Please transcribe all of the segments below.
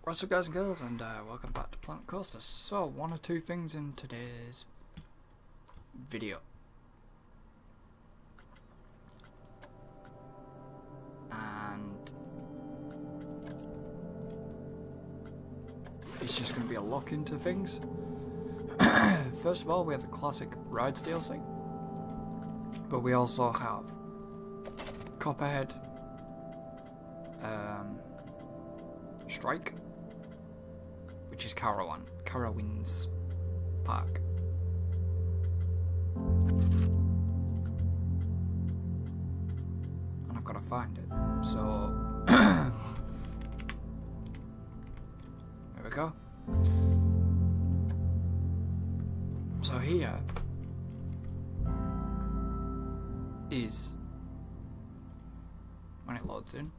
What's up, guys and girls, and welcome back to Planet Coaster. So, one or two things in today's video. And it's just going to be a look into things. First of all, we have the classic Rides DLC. But we also have Copperhead, Strike, which is Carowinds Park. And I've got to find it. So there we go. So here is when it loads in,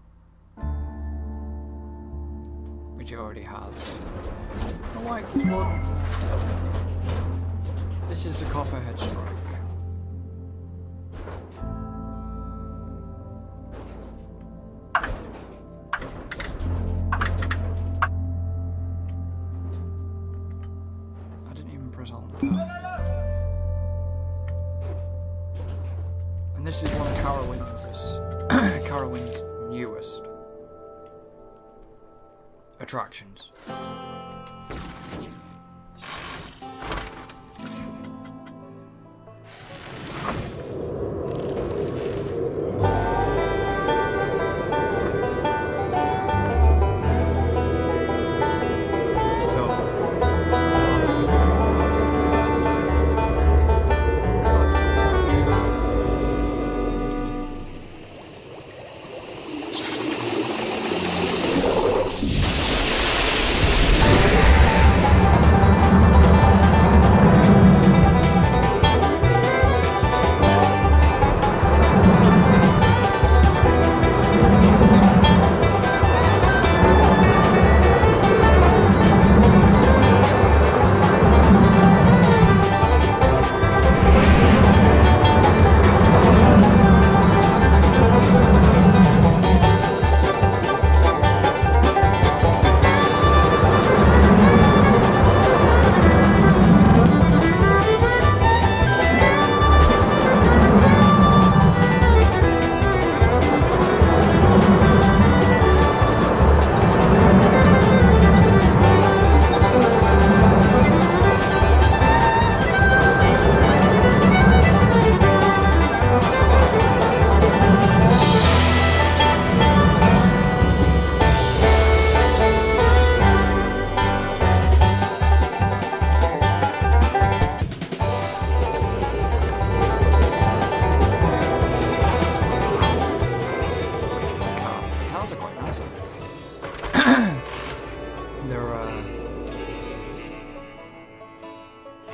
which it already has. I don't like it loading. This is the Copperhead Strike. I didn't even press on the tab. And this is one of Carowinds' newest attractions.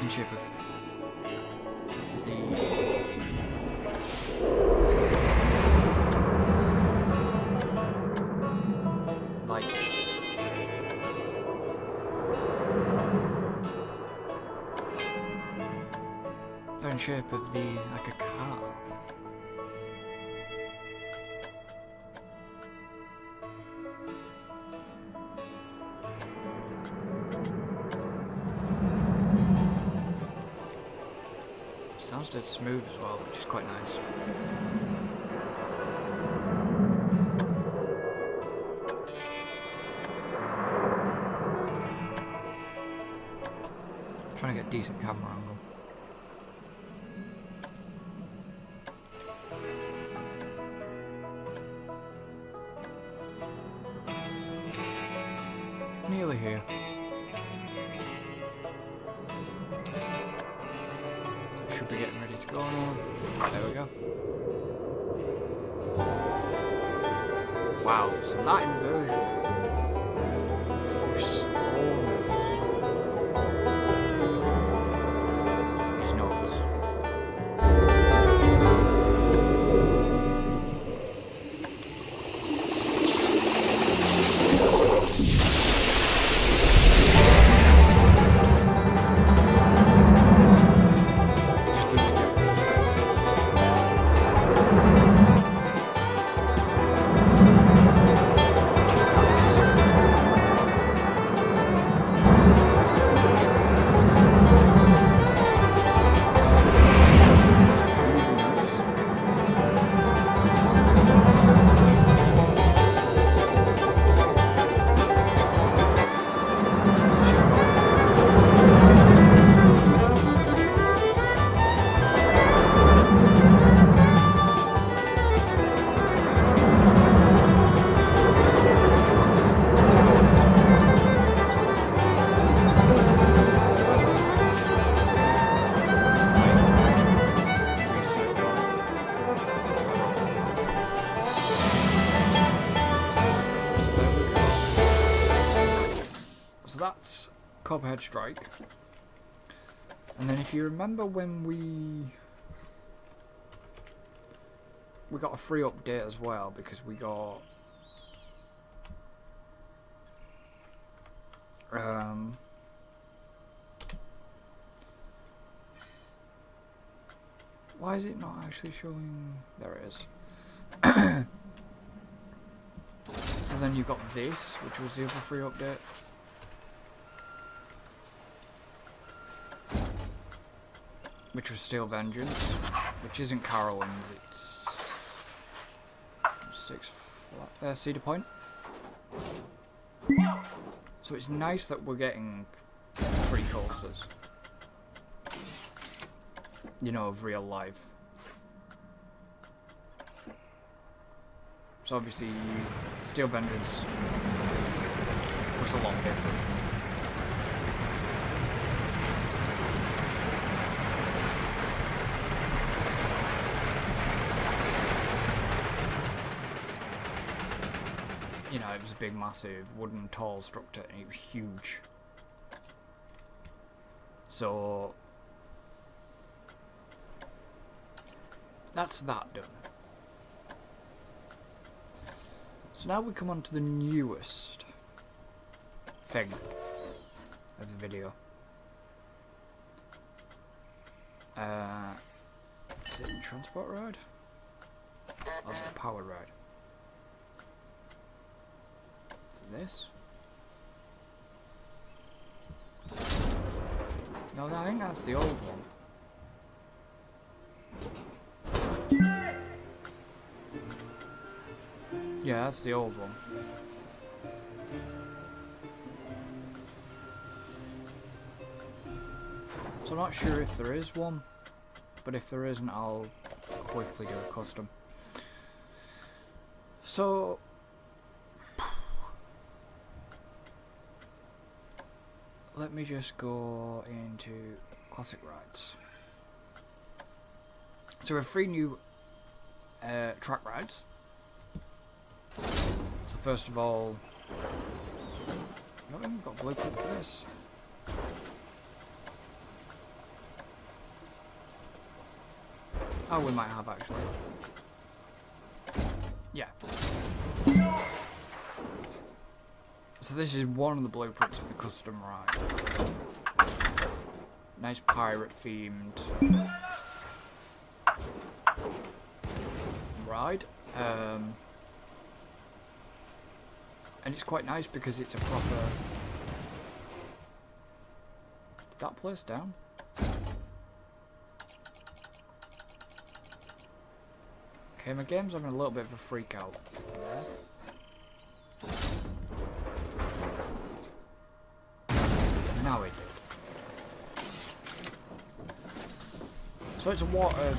In shape of the like they're in shape of the like a car. Sounds dead smooth as well, which is quite nice. Trying to get a decent camera angle. Nearly here. Should be getting ready to go now. There we go. Wow, so that inversion for slowness is nuts. it's Copperhead Strike. And then if you remember when we got a free update as well, because we got why is it not actually showing? There it is. So then you got this, which was the other free update. Which was Steel Vengeance, which isn't Carowinds, it's Cedar Point. So it's nice that we're getting free coasters. You know, of real life. So obviously, Steel Vengeance was a lot different. You know, it was a big, massive, wooden, tall structure, and it was huge. So that's that done. So now we come on to the newest thing of the video. Is it a transport ride? Or is it a powered ride? This? No, I think that's the old one. Yeah, that's the old one. So I'm not sure if there is one, but if there isn't, I'll quickly do a custom. So let me just go into classic rides. So we have 3 new track rides. So first of all, no, we've got a blueprint for this. Oh, we might have actually. Yeah. So this is one of the blueprints of the custom ride. Nice pirate themed ride. And it's quite nice because it's a proper... Did that place down? Okay, my game's having a little bit of a freak out there. Now it did. So it's a water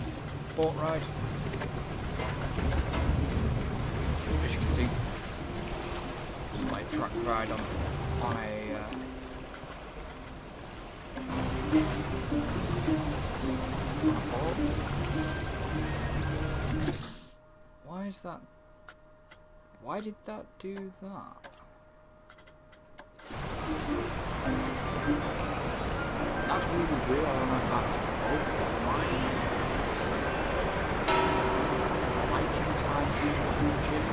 boat ride. As you can see, just like a track ride on a boat. Why is that? Why did that do that? That's really weird. I don't know if that's a boat or lighting time changing.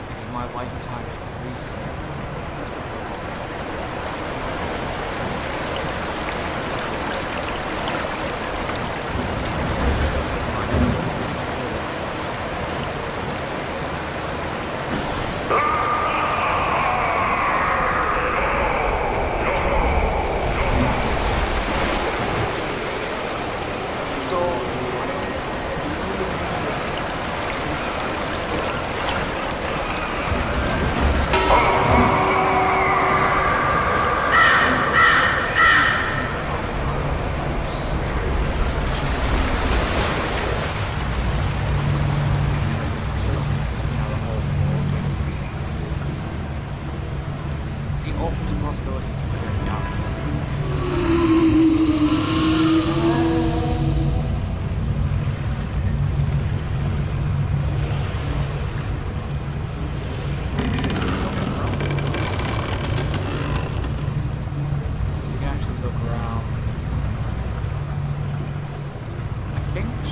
Because my lighting time is preset.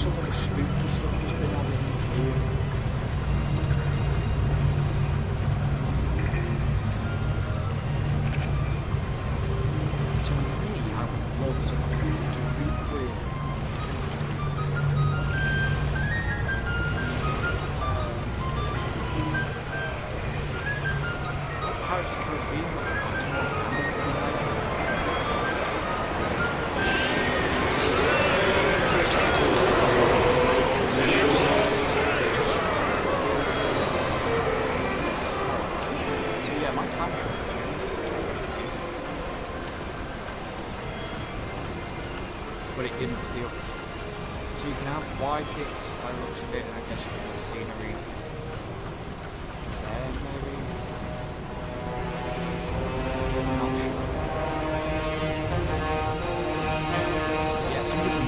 so many spooky stuff has been added into here. To me, I would love something to recreate. Pirates of the Caribbean, but would be nice. So yeah, my time should be changed. But it didn't for the others. So you can have wide hits by the looks of it, and I guess you can have scenery there maybe. I'm not sure. Yeah, so we can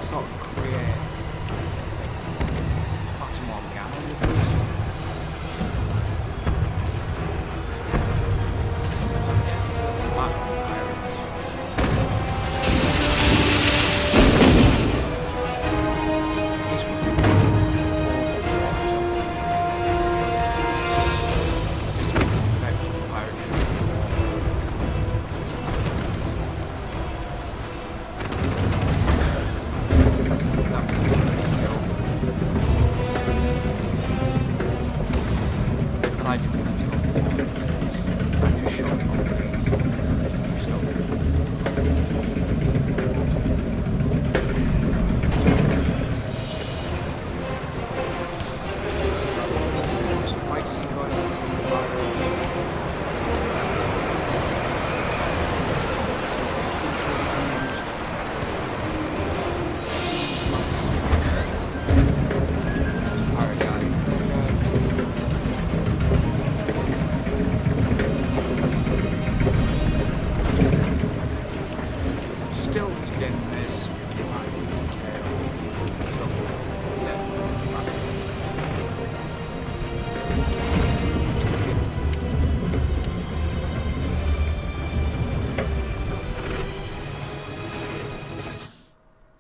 sort of create Fata Morgana with this.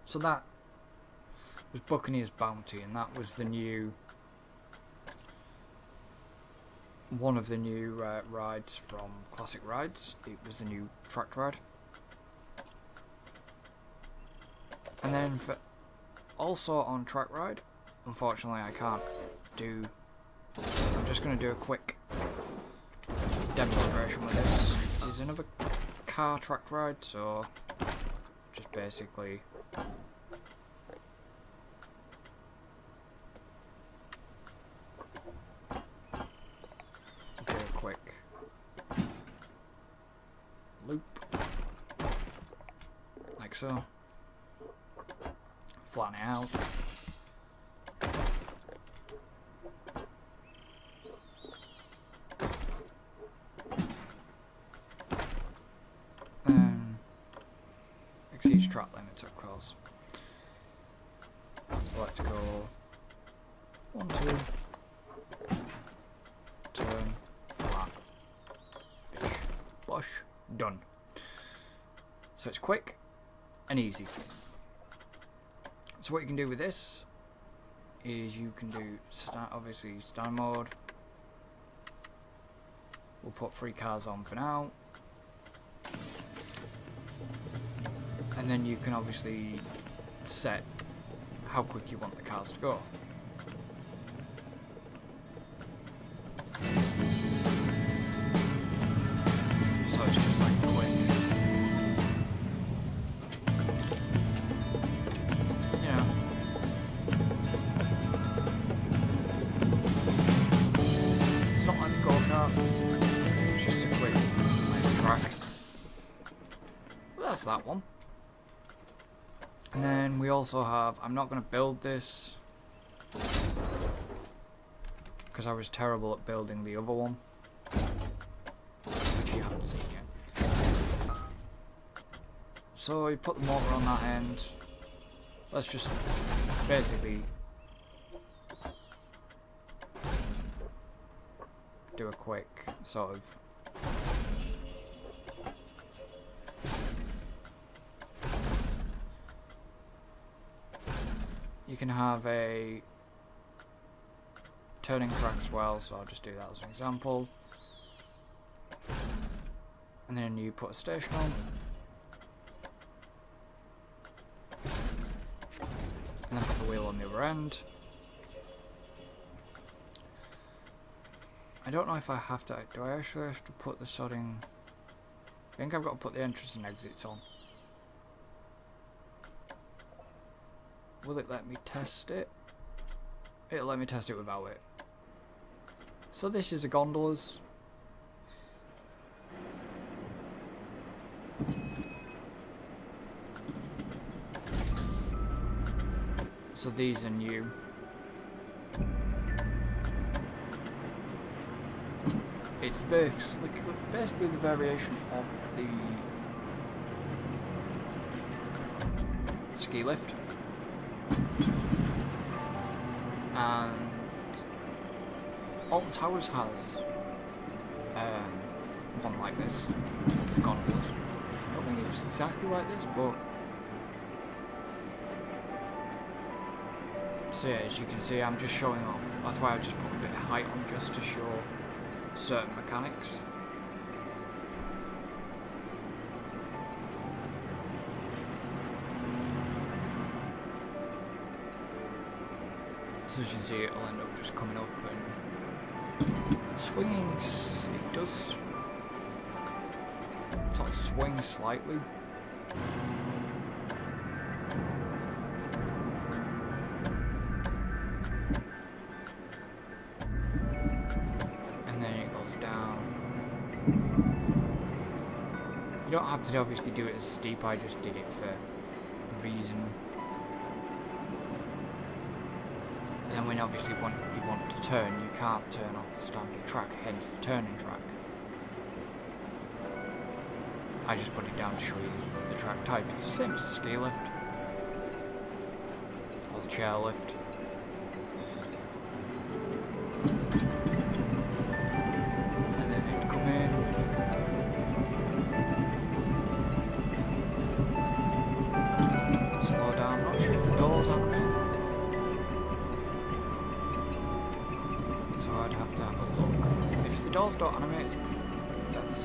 So that was Buccaneer's Bounty, and that was the new, one of the new rides from Classic Rides. It was the new tracked ride. And then for also on track ride, unfortunately I can't do, I'm just going to do a quick demonstration with this. This is another car tracked ride, so just basically do a quick loop, like so. Flatten it out. Exceeds track limits, of course. So let's go 1, 2, turn, flat, bish, bush, done. So it's quick and easy. So what you can do with this is you can do obviously stand mode. We'll put 3 cars on for now. And then you can obviously set how quick you want the cars to go. So it's just like quick. You know. It's not like go-karts. It's just a quick track. Well, that's that one. And then we also have, I'm not going to build this because I was terrible at building the other one, which you haven't seen yet. So you put the motor on that end. Let's just basically do a quick sort of You can have a turning track as well, so I'll just do that as an example. And then you put a station on. And then put the wheel on the other end. I don't know if I have to, do I actually have to put the sodding, I think I've got to put the entrance and exits on. Will it let me test it? It'll let me test it without it. So this is the gondolas. So these are new. It's basically the variation of the ski lift. And Alton Towers has one like this, with gondolas. I don't think it's exactly like this, but so yeah, as you can see, I'm just showing off. That's why I just put a bit of height on, just to show certain mechanics. So as you can see, it'll end up just coming up and swinging. It does sort of swing slightly. And then it goes down. You don't have to obviously do it as steep, I just did it for a reason. And then when obviously you want to turn, you can't turn off the standard track, hence the turning track. I just put it down to show you the track type. It's the same as the ski lift. Or the chair lift. And then it'd come in. Slow down, I'm not sure if the door's on me. So I'd have to have a look. If the doors don't animate, that's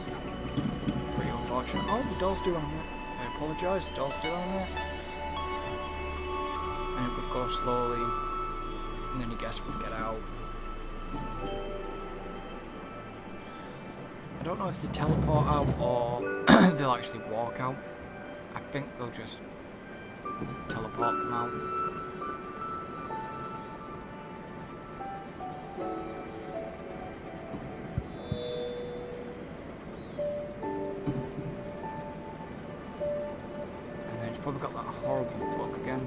pretty unfortunate. Oh, the doors do animate. I apologise, the doors do animate. And it would go slowly, and then your guests would get out. I don't know if they teleport out or they'll actually walk out. I think they'll just teleport them out. Probably got that horrible bug again.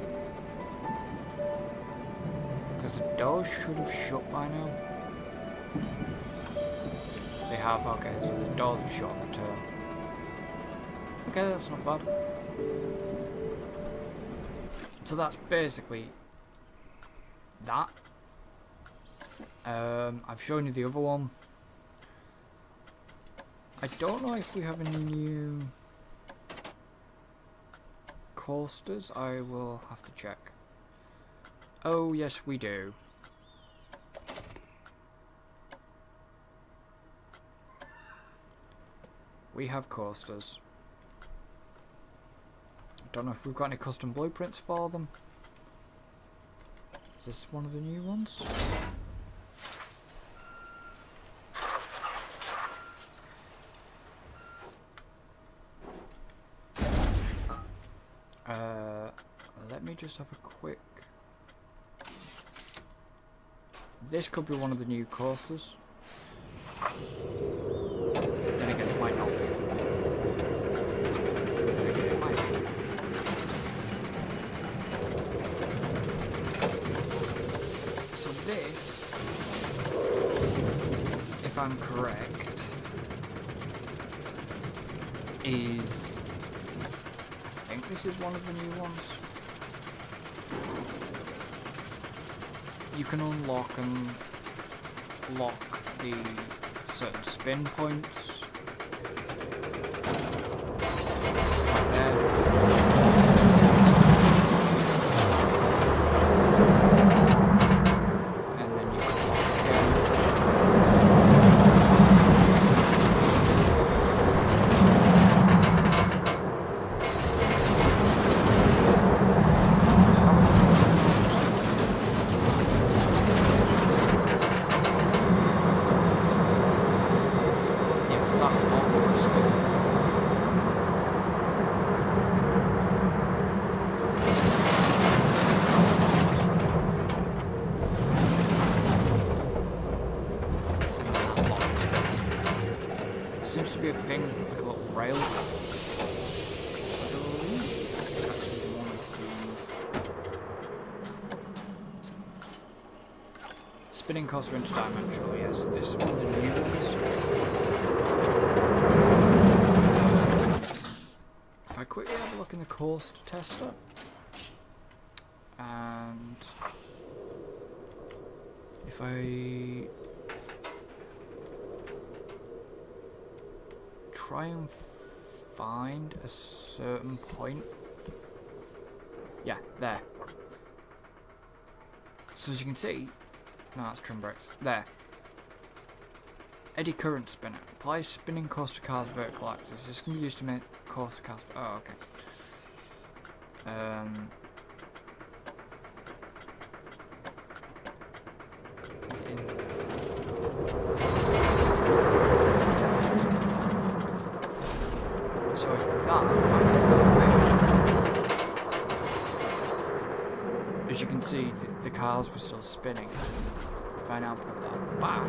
Because the doors should have shut by now. They have, okay, so the doors have shut on the turn. Okay, that's not bad. So that's basically that. I've shown you the other one. I don't know if we have any new coasters. I will have to check. Oh yes, we do. We have coasters. Don't know if we've got any custom blueprints for them. Is this one of the new ones? Let me just have a quick... This could be one of the new coasters. Then again, it might not be. Then again, it might be. So this, if I'm correct, is... I think this is one of the new ones. You can unlock and lock the certain spin points. Like there. Spinning coaster interdimensional, yes. This is one of the new ones. If I quickly have a look in the coaster tester, and if I try and find a certain point, yeah, there. So as you can see, no, that's trim brakes. There. Eddy current spinner. Applies spinning coaster car's vertical axis. This can be used to make coaster cars. Oh, okay. Is it in? So if I take that away, as you can see, the cars were still spinning. If I now put that back,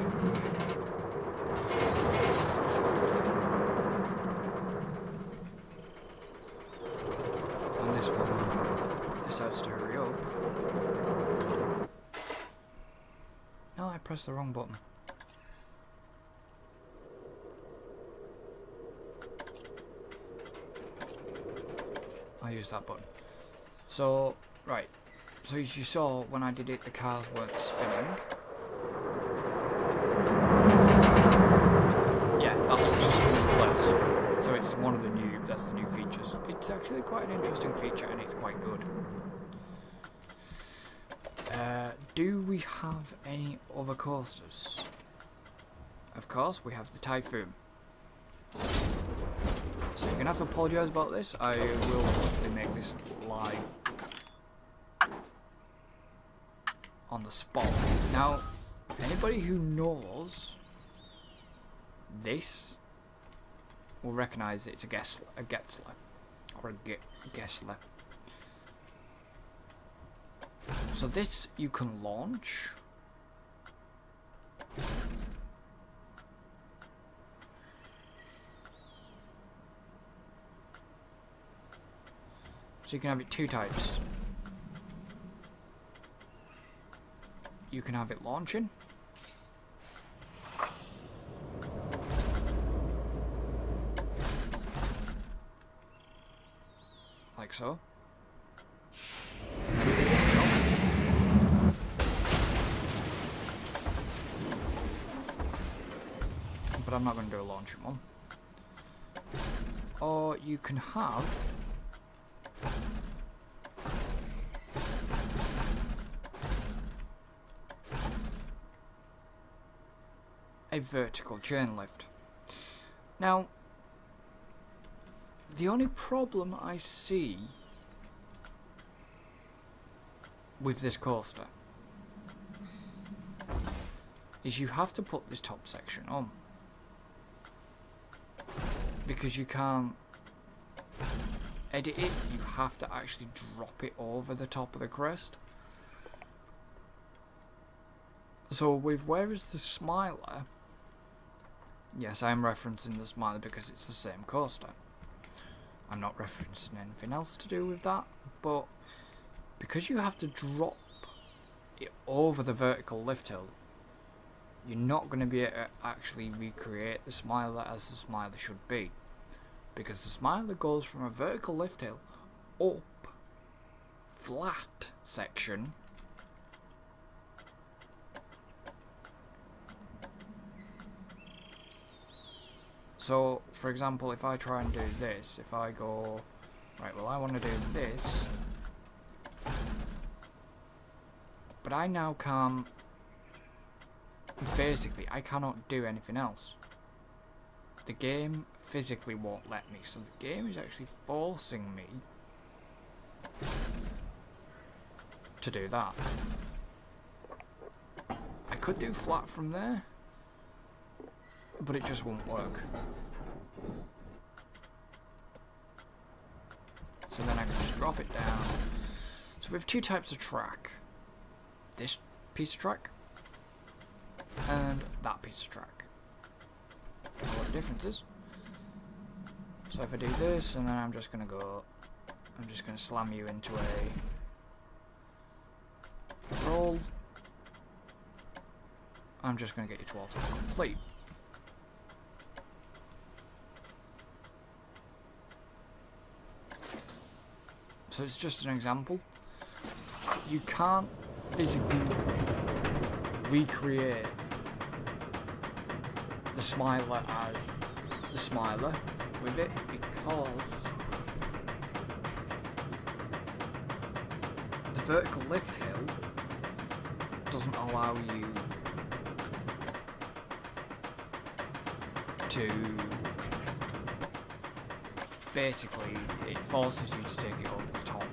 and this one decides to hurry up. No, I pressed the wrong button. I used that button. So, right. So as you saw, when I did it, the cars weren't spinning. Yeah, that looks just spinning place. So it's one of the new, that's the new features. It's actually quite an interesting feature and it's quite good. Do we have any other coasters? Of course, we have the Typhoon. So you're going to have to apologise about this. I will hopefully make this live on the spot. Now, anybody who knows this will recognise it's a Getzler, or a Getzler. So this you can launch. So you can have it two types. You can have it launching. Like so. But I'm not going to do a launching one. Or you can have a vertical chain lift. Now, the only problem I see with this coaster is you have to put this top section on, because you can't edit it, you have to actually drop it over the top of the crest. So with where is the Smiler, yes, I am referencing the Smiler because it's the same coaster. I'm not referencing anything else to do with that, but because you have to drop it over the vertical lift hill, you're not going to be able to actually recreate the Smiler as the Smiler should be, because the Smiler goes from a vertical lift hill up flat section So, for example, if I try and do this, if I go, right, well, I want to do this, but I now can't, basically, I cannot do anything else. The game physically won't let me, so the game is actually forcing me to do that. I could do flat from there, but it just won't work. So then I can just drop it down. So we have two types of track. This piece of track and that piece of track. What the difference is. So if I do this, and then I'm just going to slam you into a roll. I'm just going to get you to auto complete. So it's just an example. You can't physically recreate the smiler as the smiler with it because the vertical lift hill doesn't allow you to basically, it forces you to take it over the top.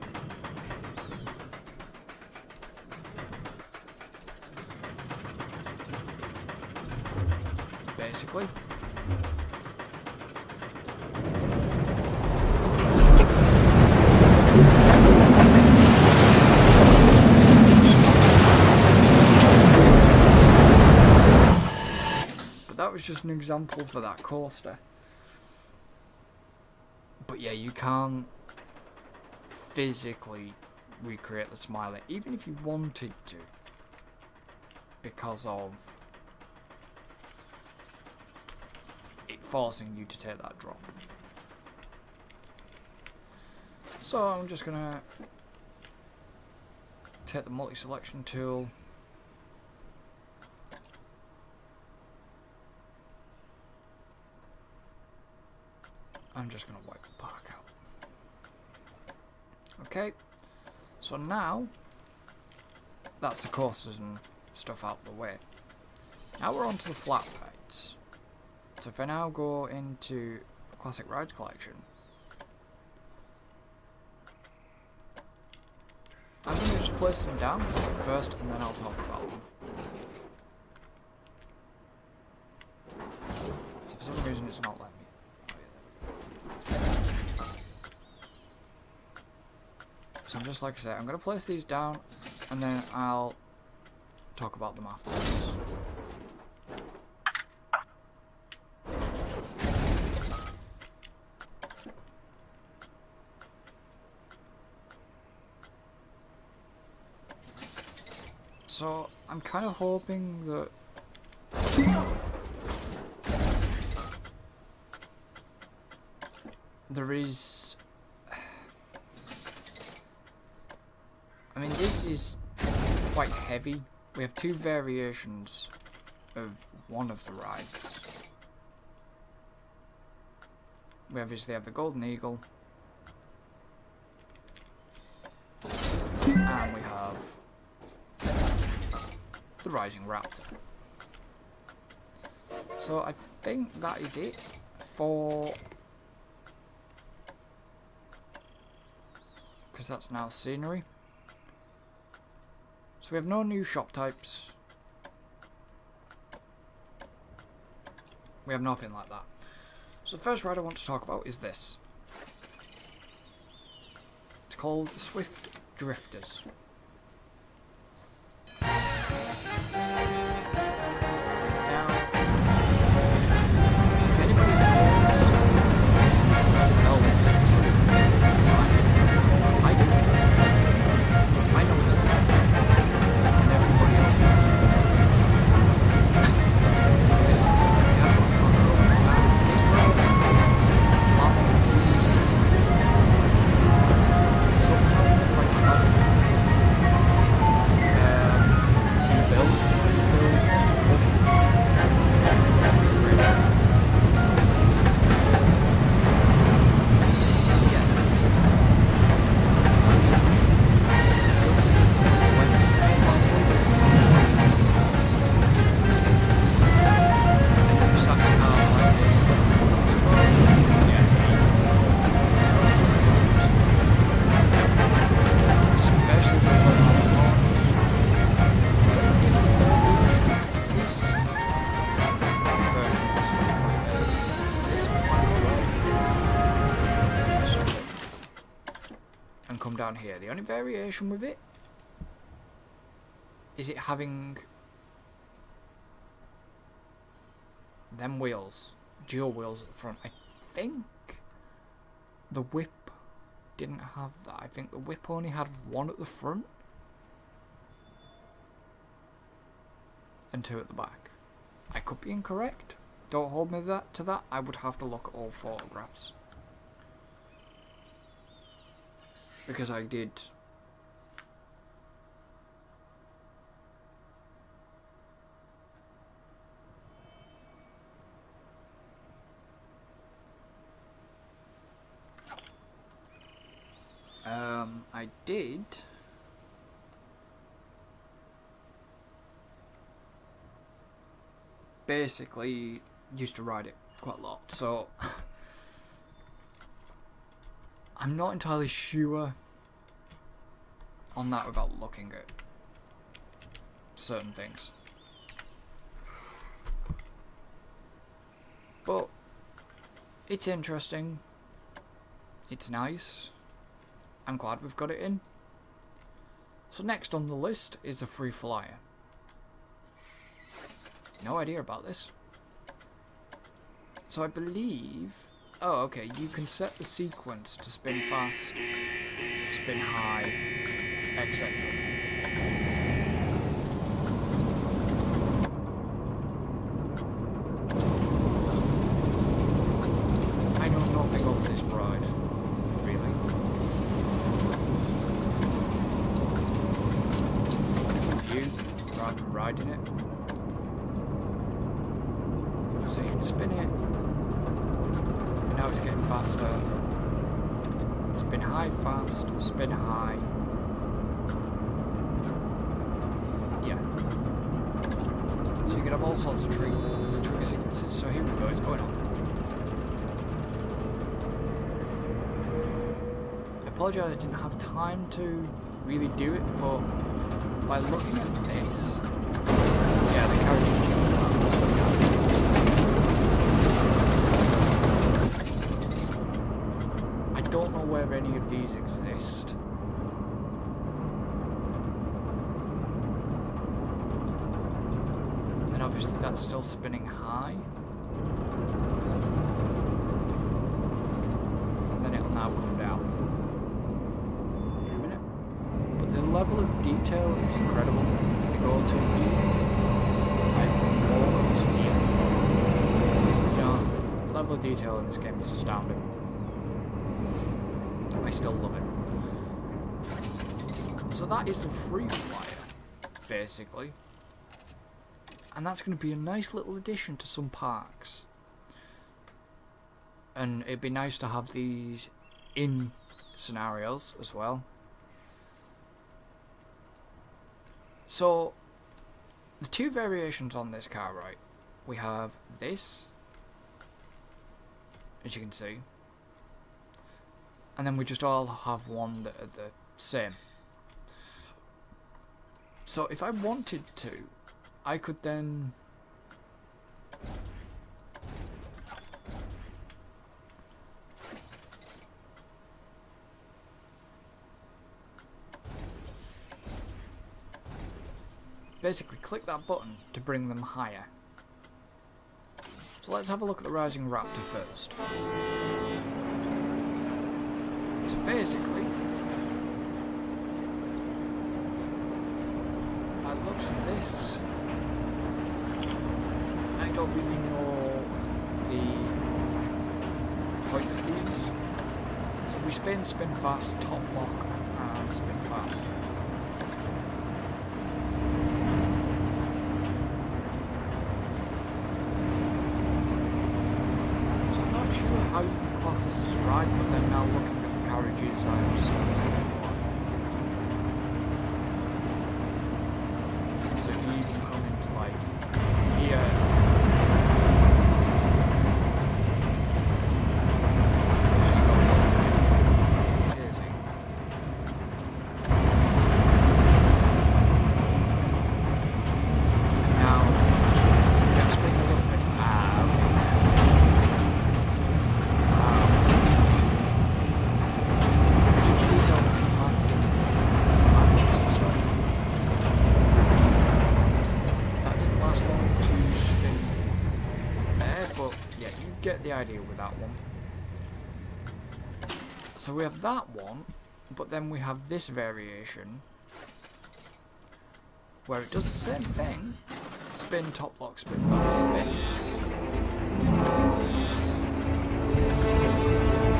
Basically. But that was just an example for that coaster. But yeah, you can't physically recreate the smiler, even if you wanted to, because of it forcing you to take that drop. So I'm just gonna take the multi-selection tool. I'm just going to wipe the park out. Okay, so now that's the coasters and stuff out of the way. Now we're on to the flat rides. So if I now go into Classic Rides Collection, I'm going to just place them down first and then I'll talk about them. So for some reason it's not letting me. So I'm just like I said, I'm going to place these down and then I'll talk about them afterwards. So I'm kind of hoping that there is, I mean, this is quite heavy. We have two variations of one of the rides. We obviously have the Golden Eagle, and we have the Rising Raptor. So I think that is it for, because that's now scenery. So we have no new shop types. We have nothing like that. So the first ride I want to talk about is this. It's called the Swift Drifters. Now, if anybody knows how this is, it's time. I do. I know this time. And everybody else knows. This road, lot of trees, somehow quite clever. Built. So yeah. And come down here. The only variation with it is it having them wheels, dual wheels at the front. I think the whip didn't have that. I think the whip only had one at the front and two at the back. I could be incorrect. Don't hold me to that. I would have to look at all photographs. Because I did. I did. Basically, used to ride it quite a lot, so I'm not entirely sure on that without looking at certain things. But it's interesting. It's nice. I'm glad we've got it in. So next on the list is a free flyer. No idea about this. So I believe... Oh, okay. You can set the sequence to spin fast, spin high, etc. I know nothing of this ride, really. You, rather than riding it. So you can spin it, and now it's getting faster. Spin high, fast, spin high. Yeah. So you can have all sorts of trigger sequences. So here we go, it's going on. I apologise I didn't have time to really do it, but by looking at this, yeah, the character. Don't know where any of these exist. And then obviously that's still spinning high. And then it'll now come down. In a minute. But the level of detail is incredible. If you go to like the walls here. You know, the level of detail in this game is astounding. I still love it. So that is a free flyer, basically. And that's going to be a nice little addition to some parks. And it'd be nice to have these in scenarios as well. So, the two variations on this car, right? We have this, as you can see. And then we just all have one that are the same. So if I wanted to, I could then basically click that button to bring them higher. So let's have a look at the Rising Raptor first. So basically, by the looks of this, I don't really know the point of these. So we spin fast, top lock, and spin fast. So I'm not sure how you can class this as a ride, but then now looking at carriages, I understand why. So if you even come into like here, get the idea with that one. So we have that one, but then we have this variation where it does the same thing. Spin, top lock, spin, fast, spin.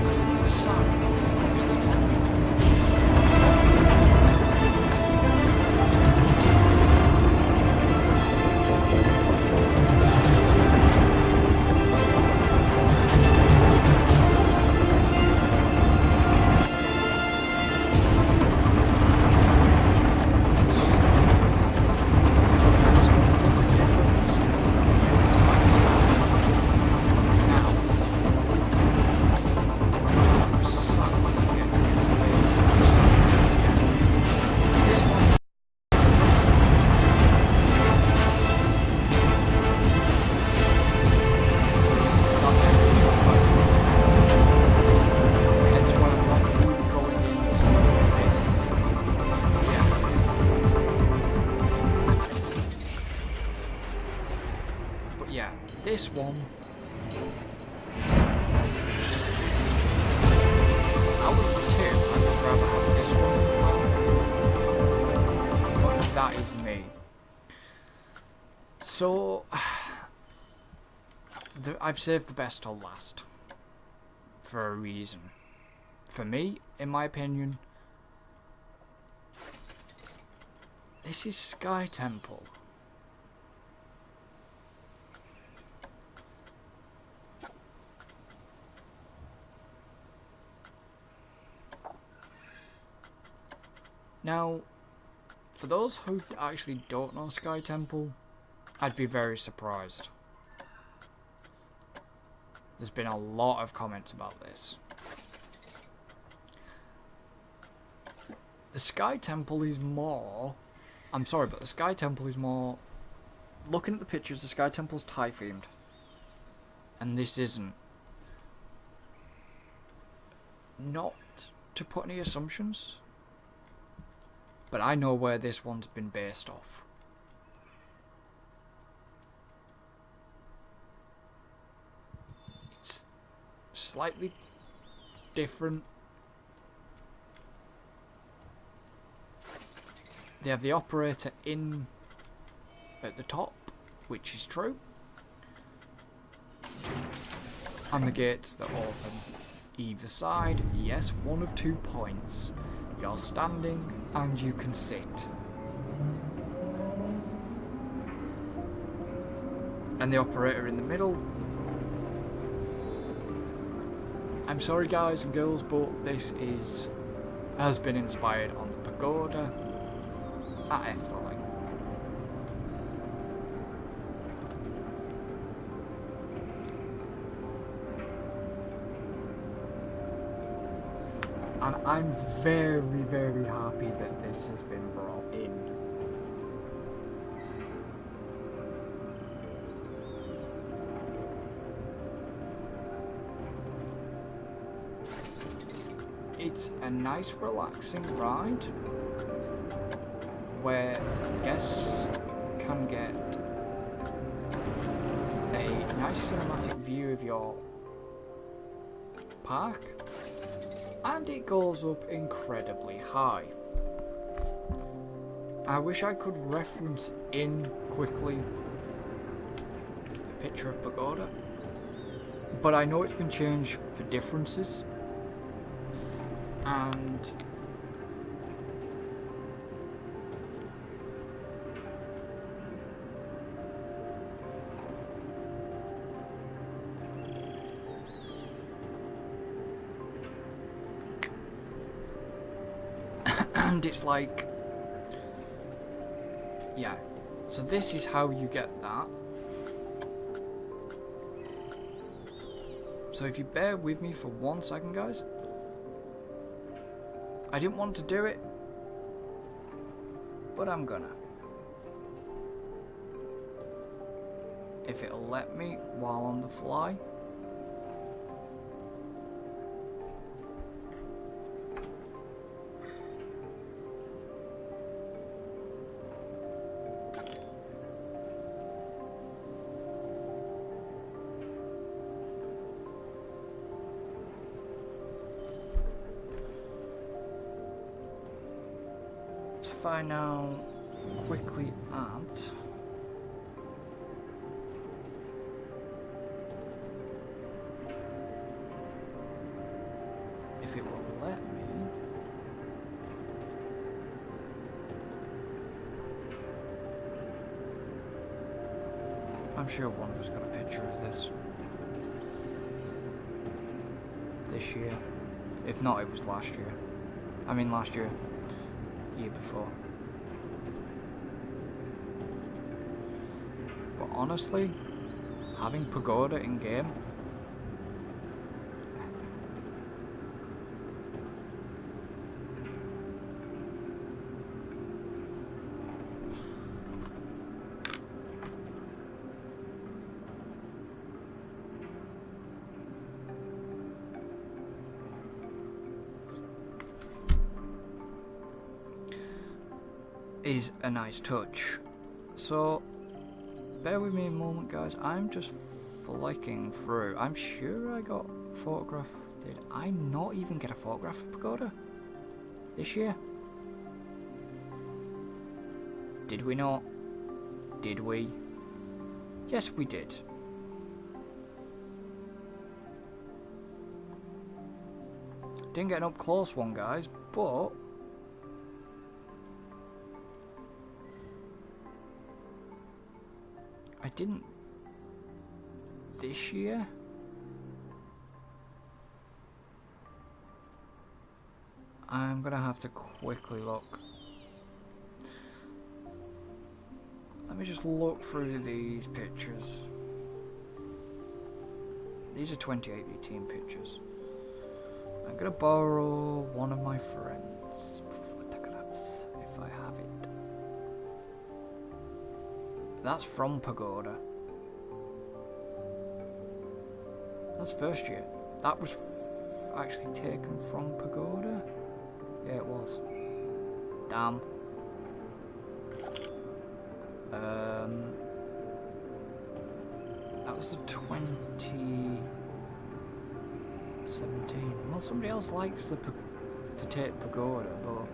So the sound, obviously, this one, out of the two, I would rather have this one, but that is me. So, I've saved the best till last, for a reason. For me, in my opinion, this is Sky Temple. Now, for those who actually don't know Sky Temple, I'd be very surprised. There's been a lot of comments about this. The Sky Temple is more... I'm sorry, but the Sky Temple is more... Looking at the pictures, the Sky Temple's Thai themed. And this isn't. Not to put any assumptions, but I know where this one's been based off. It's slightly different. They have the operator in at the top, which is true. And the gates that open either side. Yes, one of 2 points. You're standing and you can sit. And the operator in the middle. I'm sorry guys and girls, but this has been inspired on the pagoda at Efteling. And I'm very, very happy that this has been brought in. It's a nice, relaxing ride where guests can get a nice cinematic view of your park. And it goes up incredibly high. I wish I could reference in quickly a picture of pagoda, but I know it's been changed for differences. And it's like, yeah, so this is how you get that. So if you bear with me for 1 second, guys. I didn't want to do it, but I'm gonna. If it'll let me while on the fly. if I now quickly add if it will let me. I'm sure one of us got a picture of this year. If not, it was last year. I mean last year. Year before. But honestly, having Pagoda in game is a nice touch. So bear with me a moment, guys. I'm just flicking through. I'm sure I got a photograph. Did I not even get a photograph of Pagoda this year? Did we not? Did we? Yes, we did. Didn't get an up close one, guys, but I didn't this year. I'm gonna have to quickly look. Let me just look through these pictures. These are 2018 pictures. I'm gonna borrow one of my friends' photographs if I have it. That's from Pagoda. That's first year. That was actually taken from Pagoda? Yeah, it was. Damn. That was the 2017. Well, somebody else likes to take Pagoda, but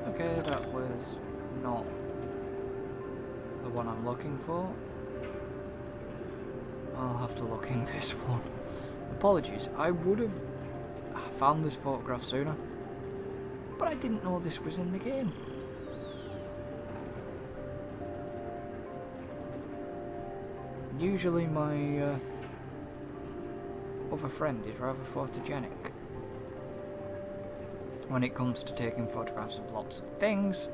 okay, that was not the one I'm looking for. I'll have to look in this one. Apologies, I would have found this photograph sooner, but I didn't know this was in the game. Usually my other friend is rather photogenic when it comes to taking photographs of lots of things,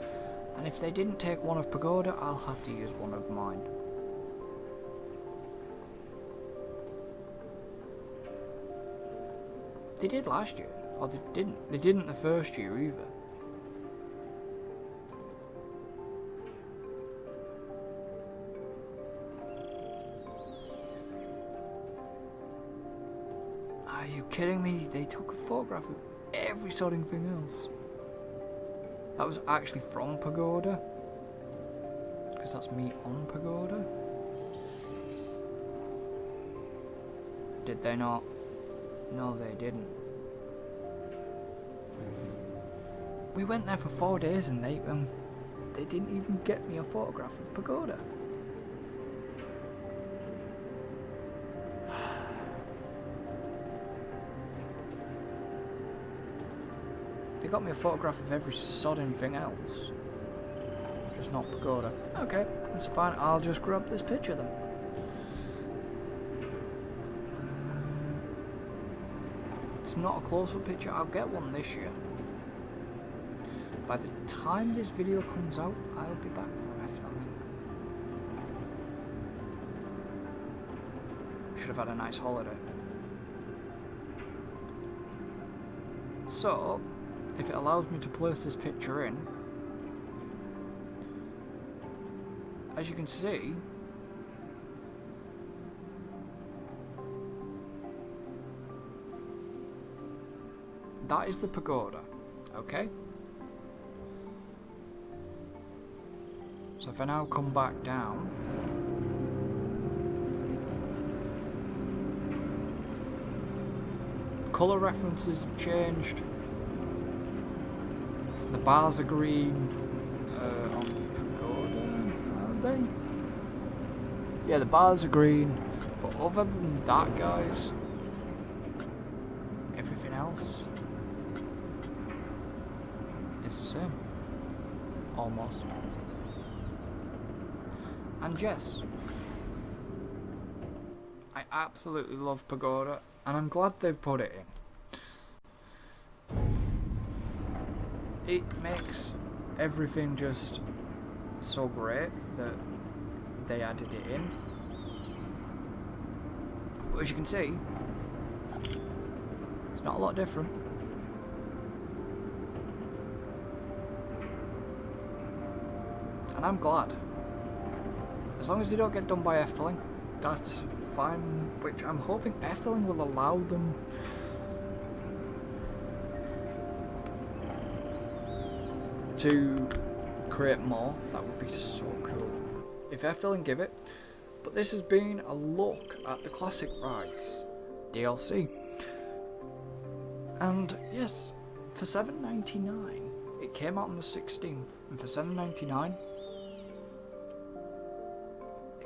and if they didn't take one of Pagoda, I'll have to use one of mine. They did last year, or they didn't. They didn't the first year either. Are you kidding me? They took a photograph of every sodding thing else. That was actually from Pagoda, because that's me on Pagoda. Did they not? No, they didn't. We went there for 4 days and they didn't even get me a photograph of Pagoda. They got me a photograph of every sodding thing else, just not Pagoda. Okay, that's fine. I'll just grab this picture then. It's not a close-up picture. I'll get one this year. By the time this video comes out, I'll be back from Efteling. Should have had a nice holiday. So, if it allows me to place this picture in, as you can see, that is the Pagoda, okay? So if I now come back down, colour references have changed. The bars are green on the pagoda, are they? Yeah, the bars are green, but other than that, guys, everything else is the same, almost. And yes, I absolutely love pagoda, and I'm glad they've put it in. It makes everything just so great that they added it in. But as you can see, it's not a lot different. And I'm glad. As long as they don't get done by Efteling, that's fine, which I'm hoping Efteling will allow them to create more. That would be so cool if Efteling give it. But this has been a look at the classic rides DLC, and yes, for $7.99, it came out on the 16th, and for $7.99,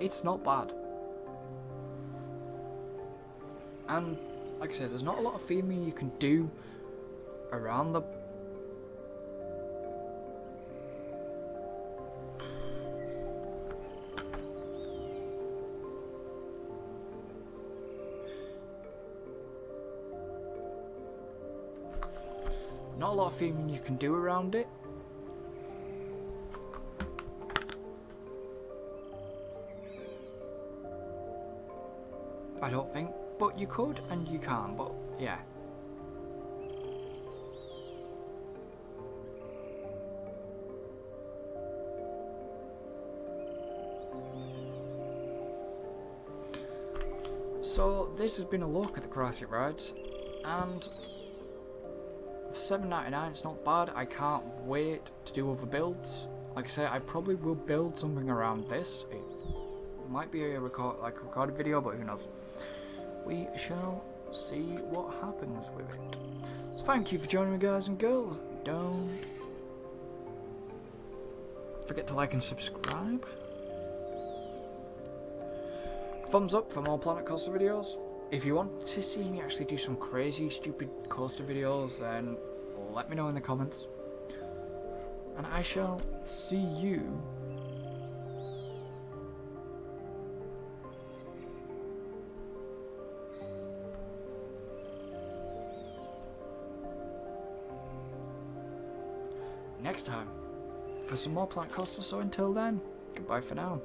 it's not bad. And like I said, there's not a lot of theming you can do around the not a lot of theming you can do around it. I don't think, but you could and you can, but yeah. So this has been a look at the classic rides, and for $7.99 it's not bad. I can't wait to do other builds. Like I said, I probably will build something around this. It might be a recorded video, but who knows. We shall see what happens with it. So thank you for joining me, guys and girls. Don't forget to like and subscribe. Thumbs up for more Planet Coaster videos. If you want to see me actually do some crazy, stupid coaster videos, then let me know in the comments. And I shall see you next time for some more Planet Coaster. So until then, goodbye for now.